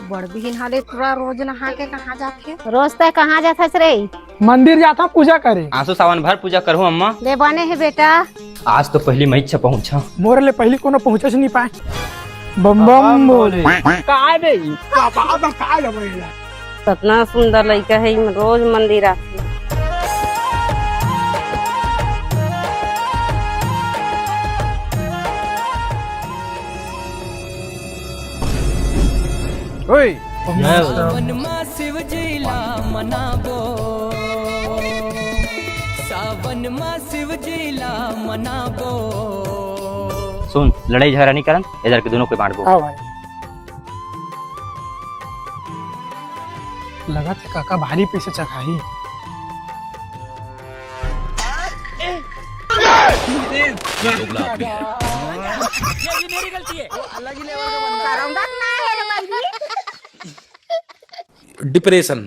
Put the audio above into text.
बड़ बिहिन हाले पूरा रोज नहा के कहाँ जाथे? रोज तय कहाँ जाथस रे? मंदिर जाता पूजा करे। आंसू सावन भर पूजा करू अम्मा। ले बने है बेटा। आज तो पहली मई से पहुंचा। मोर ले पहली कोनो पहुंचे नहीं पाए। बम बम बोले काय बे बाबा काय लबेला। कितना सुंदर लड़का है, रोज मंदिर आते। ओए सावन मा शिवजीला मनाबो, सावन मा शिवजीला मनाबो। सुन, लड़ाई झगड़ा नहीं करन, इधर के दोनों को बांटबो। आओ भाई। लगा थे काका भारी पैसे चखाई। मेरी गलती है, वो अलग ही लेवल का बंदा है। डिप्रेशन